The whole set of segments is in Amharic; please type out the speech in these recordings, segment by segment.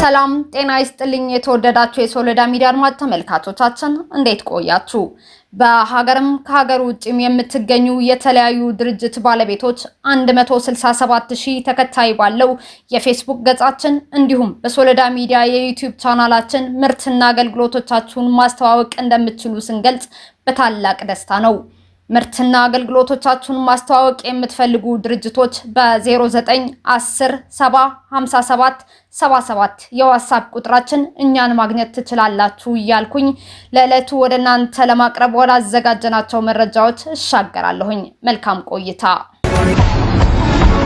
ሰላም ጤና ይስጥልኝ የተወደዳችሁ የሶሎዳ ሚዲያ አድማጭ ተመልካቾቻችን እንዴት ቆያችሁ? በሀገርም ከሀገር ውጭም የምትገኙ የተለያዩ ድርጅት ባለቤቶች 167,000 ተከታይ ባለው የፌስቡክ ገጻችን እንዲሁም በሶሎዳ ሚዲያ የዩቲዩብ ቻናላችን ምርትና አገልግሎቶቻችሁን ማስተዋወቅ እንደምትችሉ ስንገልጽ በታላቅ ደስታ ነው። ምርትና አገልግሎቶቻችሁን ማስተዋወቅ የምትፈልጉ ድርጅቶች በ0910 70 57 77 የዋትስአፕ ቁጥራችን እኛን ማግኘት ትችላላችሁ እያልኩኝ ለዕለቱ ወደ እናንተ ለማቅረብ ወዳዘጋጀናቸው መረጃዎች እሻገራለሁኝ። መልካም ቆይታ።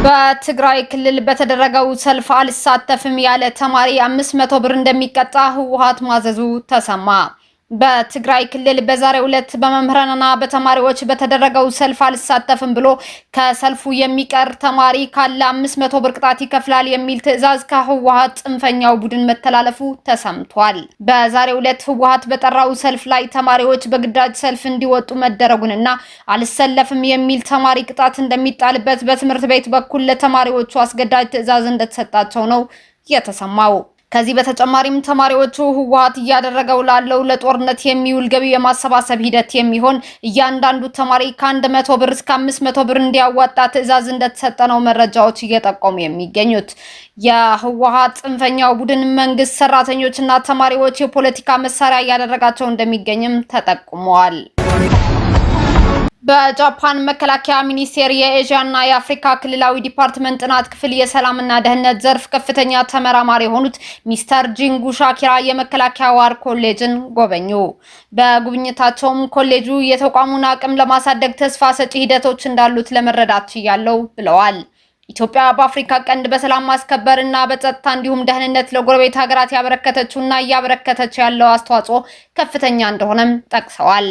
በትግራይ ክልል በተደረገው ሰልፍ አልሳተፍም ያለ ተማሪ 500 ብር እንደሚቀጣ ህወሓት ማዘዙ ተሰማ። በትግራይ ክልል በዛሬው ዕለት በመምህራንና በተማሪዎች በተደረገው ሰልፍ አልሳተፍም ብሎ ከሰልፉ የሚቀር ተማሪ ካለ 500 ብር ቅጣት ይከፍላል የሚል ትዕዛዝ ከህወሓት ጽንፈኛው ቡድን መተላለፉ ተሰምቷል። በዛሬው ዕለት ህወሓት በጠራው ሰልፍ ላይ ተማሪዎች በግዳጅ ሰልፍ እንዲወጡ መደረጉንና አልሰለፍም የሚል ተማሪ ቅጣት እንደሚጣልበት በትምህርት ቤት በኩል ለተማሪዎቹ አስገዳጅ ትዕዛዝ እንደተሰጣቸው ነው የተሰማው። ከዚህ በተጨማሪም ተማሪዎቹ ህወሓት እያደረገው ላለው ለጦርነት የሚውል ገቢ የማሰባሰብ ሂደት የሚሆን እያንዳንዱ ተማሪ ከ100 ብር እስከ 500 ብር እንዲያዋጣ ትዕዛዝ እንደተሰጠ ነው መረጃዎች እየጠቆሙ የሚገኙት። የህወሓት ጽንፈኛው ቡድን መንግስት ሰራተኞችና ተማሪዎች የፖለቲካ መሳሪያ እያደረጋቸው እንደሚገኝም ተጠቁመዋል። በጃፓን መከላከያ ሚኒስቴር የኤዥያና የአፍሪካ ክልላዊ ዲፓርትመንት ጥናት ክፍል የሰላምና ደህንነት ዘርፍ ከፍተኛ ተመራማሪ የሆኑት ሚስተር ጂንጉ ሻኪራ የመከላከያ ዋር ኮሌጅን ጎበኙ። በጉብኝታቸውም ኮሌጁ የተቋሙን አቅም ለማሳደግ ተስፋ ሰጪ ሂደቶች እንዳሉት ለመረዳት ችያለው ብለዋል። ኢትዮጵያ በአፍሪካ ቀንድ በሰላም ማስከበር እና በጸጥታ እንዲሁም ደህንነት ለጎረቤት ሀገራት ያበረከተችውና እያበረከተች ያለው አስተዋጽኦ ከፍተኛ እንደሆነም ጠቅሰዋል።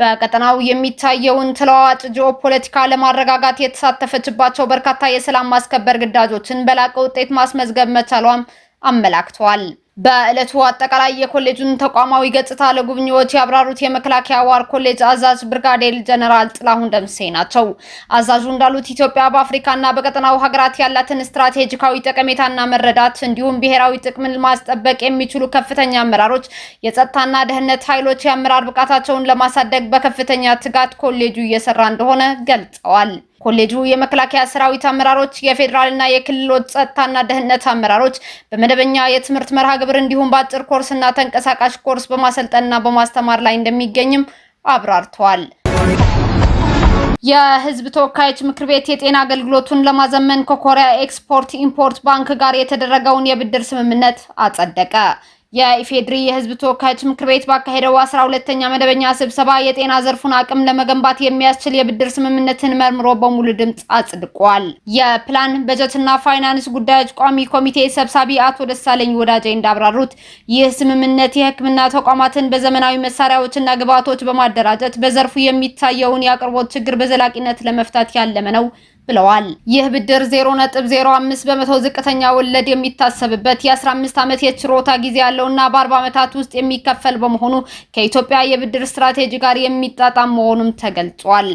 በቀጠናው የሚታየውን ተለዋዋጭ ጂኦፖለቲካ ለማረጋጋት የተሳተፈችባቸው በርካታ የሰላም ማስከበር ግዳጆችን በላቀ ውጤት ማስመዝገብ መቻሏም አመላክተዋል። በዕለቱ አጠቃላይ የኮሌጁን ተቋማዊ ገጽታ ለጉብኚዎች ያብራሩት የመከላከያ ዋር ኮሌጅ አዛዥ ብርጋዴር ጀነራል ጥላሁን ደምሴ ናቸው። አዛዡ እንዳሉት ኢትዮጵያ በአፍሪካና በቀጠናው ሀገራት ያላትን ስትራቴጂካዊ ጠቀሜታና መረዳት እንዲሁም ብሔራዊ ጥቅምን ማስጠበቅ የሚችሉ ከፍተኛ አመራሮች፣ የጸጥታና ደህንነት ኃይሎች የአመራር ብቃታቸውን ለማሳደግ በከፍተኛ ትጋት ኮሌጁ እየሰራ እንደሆነ ገልጸዋል። ኮሌጁ የመከላከያ ሰራዊት አመራሮች፣ የፌዴራልና የክልሎች ጸጥታና ደህንነት አመራሮች በመደበኛ የትምህርት መርሃ ግብር እንዲሁም በአጭር ኮርስና ተንቀሳቃሽ ኮርስ በማሰልጠንና በማስተማር ላይ እንደሚገኝም አብራርተዋል። የህዝብ ተወካዮች ምክር ቤት የጤና አገልግሎቱን ለማዘመን ከኮሪያ ኤክስፖርት ኢምፖርት ባንክ ጋር የተደረገውን የብድር ስምምነት አጸደቀ። የኢፌድሪ የህዝብ ተወካዮች ምክር ቤት ባካሄደው 12ኛ መደበኛ ስብሰባ የጤና ዘርፉን አቅም ለመገንባት የሚያስችል የብድር ስምምነትን መርምሮ በሙሉ ድምጽ አጽድቋል። የፕላን በጀትና ፋይናንስ ጉዳዮች ቋሚ ኮሚቴ ሰብሳቢ አቶ ደሳለኝ ወዳጄ እንዳብራሩት ይህ ስምምነት የሕክምና ተቋማትን በዘመናዊ መሳሪያዎችና ግብዓቶች በማደራጀት በዘርፉ የሚታየውን የአቅርቦት ችግር በዘላቂነት ለመፍታት ያለመ ነው ብለዋል። ይህ ብድር 0.05 በመቶ ዝቅተኛ ወለድ የሚታሰብበት የ15 ዓመት የችሮታ ጊዜ ያለውና በ40 ዓመታት ውስጥ የሚከፈል በመሆኑ ከኢትዮጵያ የብድር ስትራቴጂ ጋር የሚጣጣም መሆኑም ተገልጿል።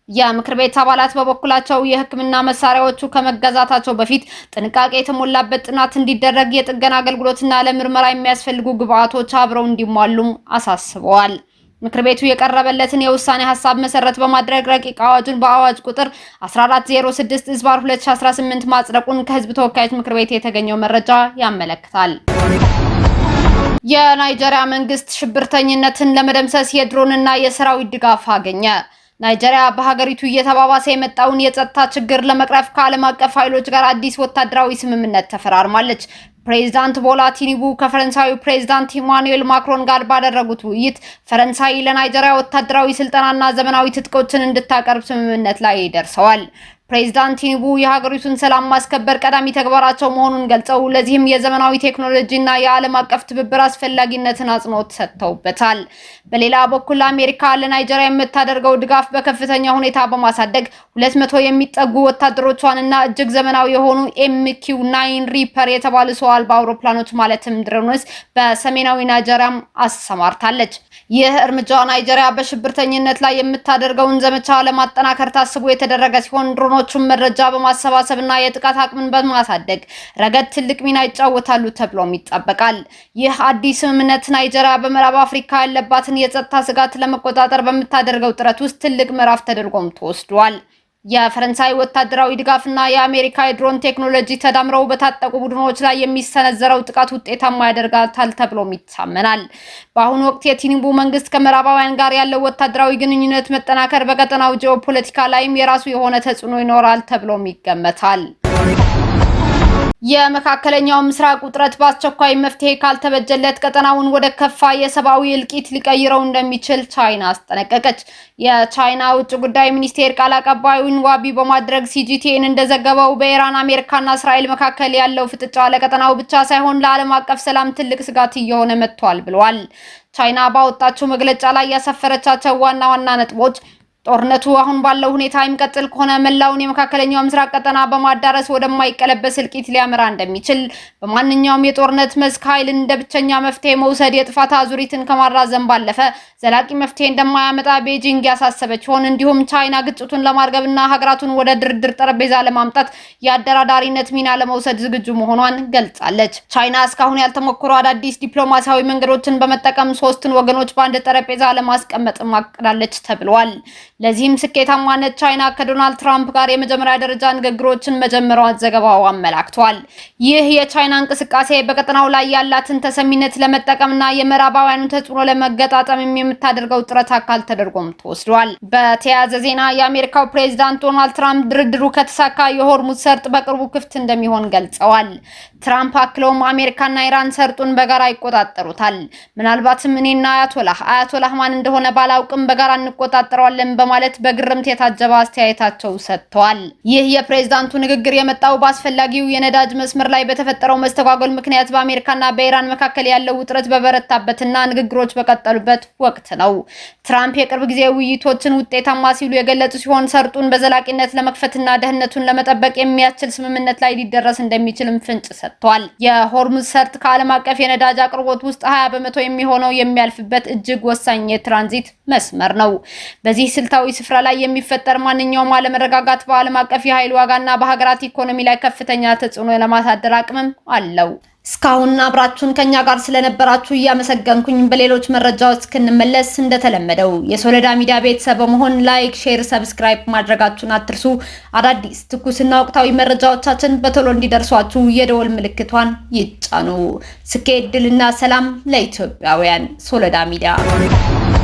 የምክር ቤት አባላት በበኩላቸው የሕክምና መሳሪያዎቹ ከመገዛታቸው በፊት ጥንቃቄ የተሞላበት ጥናት እንዲደረግ፣ የጥገና አገልግሎትና ለምርመራ የሚያስፈልጉ ግብዓቶች አብረው እንዲሟሉም አሳስበዋል። ምክር ቤቱ የቀረበለትን የውሳኔ ሐሳብ መሰረት በማድረግ ረቂቅ አዋጁን በአዋጅ ቁጥር 1406/2018 ማጽደቁን ከህዝብ ተወካዮች ምክር ቤት የተገኘው መረጃ ያመለክታል። የናይጄሪያ መንግስት ሽብርተኝነትን ለመደምሰስ የድሮንና የሰራዊት ድጋፍ አገኘ። ናይጄሪያ በሀገሪቱ እየተባባሰ የመጣውን የጸጥታ ችግር ለመቅረፍ ከዓለም አቀፍ ኃይሎች ጋር አዲስ ወታደራዊ ስምምነት ተፈራርማለች። ፕሬዚዳንት ቦላ ቲኑቡ ከፈረንሳዩ ፕሬዚዳንት ኢማኑኤል ማክሮን ጋር ባደረጉት ውይይት ፈረንሳይ ለናይጄሪያ ወታደራዊ ስልጠናና ዘመናዊ ትጥቆችን እንድታቀርብ ስምምነት ላይ ደርሰዋል። ፕሬዚዳንት ቲኑቡ የሀገሪቱን ሰላም ማስከበር ቀዳሚ ተግባራቸው መሆኑን ገልጸው ለዚህም የዘመናዊ ቴክኖሎጂና የዓለም አቀፍ ትብብር አስፈላጊነትን አጽንኦት ሰጥተውበታል። በሌላ በኩል አሜሪካ ለናይጄሪያ የምታደርገው ድጋፍ በከፍተኛ ሁኔታ በማሳደግ 200 የሚጠጉ ወታደሮቿንና እጅግ ዘመናዊ የሆኑ MQ-9 ሪፐር የተባሉ ሰው አልባ አውሮፕላኖች ማለትም ድሮንስ በሰሜናዊ ናይጄሪያም አሰማርታለች። ይህ እርምጃ ናይጄሪያ በሽብርተኝነት ላይ የምታደርገውን ዘመቻ ለማጠናከር ታስቦ የተደረገ ሲሆን ድሮኖች ቡድኖቹን መረጃ በማሰባሰብና የጥቃት አቅምን በማሳደግ ረገድ ትልቅ ሚና ይጫወታሉ ተብሎም ይጠበቃል። ይህ አዲስ ስምምነት ናይጄሪያ በምዕራብ አፍሪካ ያለባትን የጸጥታ ስጋት ለመቆጣጠር በምታደርገው ጥረት ውስጥ ትልቅ ምዕራፍ ተደርጎም ተወስዷል። የፈረንሳይ ወታደራዊ ድጋፍና የአሜሪካ የድሮን ቴክኖሎጂ ተዳምረው በታጠቁ ቡድኖች ላይ የሚሰነዘረው ጥቃት ውጤታማ ያደርጋታል ተብሎም ይታመናል። በአሁኑ ወቅት የቲኒቡ መንግስት ከምዕራባውያን ጋር ያለው ወታደራዊ ግንኙነት መጠናከር በቀጠናው ጂኦፖለቲካ ላይም የራሱ የሆነ ተጽዕኖ ይኖራል ተብሎም ይገመታል። የመካከለኛው ምስራቅ ውጥረት በአስቸኳይ መፍትሄ ካልተበጀለት ቀጠናውን ወደ ከፋ የሰብአዊ እልቂት ሊቀይረው እንደሚችል ቻይና አስጠነቀቀች። የቻይና ውጭ ጉዳይ ሚኒስቴር ቃል አቀባዩን ዋቢ በማድረግ ሲጂቲኤን እንደዘገበው በኢራን፣ አሜሪካና እስራኤል መካከል ያለው ፍጥጫ ለቀጠናው ብቻ ሳይሆን ለዓለም አቀፍ ሰላም ትልቅ ስጋት እየሆነ መጥቷል ብለዋል። ቻይና ባወጣችው መግለጫ ላይ ያሰፈረቻቸው ዋና ዋና ነጥቦች ጦርነቱ አሁን ባለው ሁኔታ የሚቀጥል ከሆነ መላውን የመካከለኛው ምስራቅ ቀጠና በማዳረስ ወደማይቀለበስ እልቂት ሊያመራ እንደሚችል፣ በማንኛውም የጦርነት መስክ ኃይልን እንደ ብቸኛ መፍትሄ መውሰድ የጥፋት አዙሪትን ከማራዘም ባለፈ ዘላቂ መፍትሄ እንደማያመጣ ቤጂንግ ያሳሰበች ሲሆን፣ እንዲሁም ቻይና ግጭቱን ለማርገብና ሀገራቱን ወደ ድርድር ጠረጴዛ ለማምጣት የአደራዳሪነት ሚና ለመውሰድ ዝግጁ መሆኗን ገልጻለች። ቻይና እስካሁን ያልተሞከሩ አዳዲስ ዲፕሎማሲያዊ መንገዶችን በመጠቀም ሶስቱን ወገኖች በአንድ ጠረጴዛ ለማስቀመጥ ማቅዳለች ተብሏል። ለዚህም ስኬታማነት ቻይና ከዶናልድ ትራምፕ ጋር የመጀመሪያ ደረጃ ንግግሮችን መጀመሯን ዘገባው አመላክቷል። ይህ የቻይና እንቅስቃሴ በቀጠናው ላይ ያላትን ተሰሚነት ለመጠቀምና የምዕራባውያኑን ተጽዕኖ ለመገጣጠም የምታደርገው ጥረት አካል ተደርጎም ተወስዷል። በተያያዘ ዜና የአሜሪካው ፕሬዝዳንት ዶናልድ ትራምፕ ድርድሩ ከተሳካ የሆርሙዝ ሰርጥ በቅርቡ ክፍት እንደሚሆን ገልጸዋል። ትራምፕ አክለውም አሜሪካና ኢራን ሰርጡን በጋራ ይቆጣጠሩታል። ምናልባትም እኔና አያቶላህ ማን እንደሆነ ባላውቅም በጋራ እንቆጣጠረዋለን በማለት በግርምት የታጀበ አስተያየታቸው ሰጥተዋል። ይህ የፕሬዝዳንቱ ንግግር የመጣው በአስፈላጊው የነዳጅ መስመር ላይ በተፈጠረው መስተጓጎል ምክንያት በአሜሪካና በኢራን መካከል ያለው ውጥረት በበረታበትና ንግግሮች በቀጠሉበት ወቅት ነው። ትራምፕ የቅርብ ጊዜ ውይይቶችን ውጤታማ ሲሉ የገለጹ ሲሆን ሰርጡን በዘላቂነት ለመክፈትና ደህንነቱን ለመጠበቅ የሚያስችል ስምምነት ላይ ሊደረስ እንደሚችልም ፍንጭ ሰጥቷል። የሆርሙዝ ሰርጥ ከዓለም አቀፍ የነዳጅ አቅርቦት ውስጥ 20 በመቶ የሚሆነው የሚያልፍበት እጅግ ወሳኝ የትራንዚት መስመር ነው። በዚህ ስልታዊ ስፍራ ላይ የሚፈጠር ማንኛውም አለመረጋጋት በዓለም አቀፍ የኃይል ዋጋና በሀገራት ኢኮኖሚ ላይ ከፍተኛ ተጽዕኖ ለማሳደር አቅምም አለው። እስካሁን አብራችሁን ከኛ ጋር ስለነበራችሁ እያመሰገንኩኝ በሌሎች መረጃዎች እስክንመለስ እንደተለመደው የሶለዳ ሚዲያ ቤተሰብ በመሆን ላይክ፣ ሼር፣ ሰብስክራይብ ማድረጋችሁን አትርሱ። አዳዲስ ትኩስና ወቅታዊ መረጃዎቻችን በቶሎ እንዲደርሷችሁ የደወል ምልክቷን ይጫኑ። ስኬት፣ ድልና ሰላም ለኢትዮጵያውያን። ሶለዳ ሚዲያ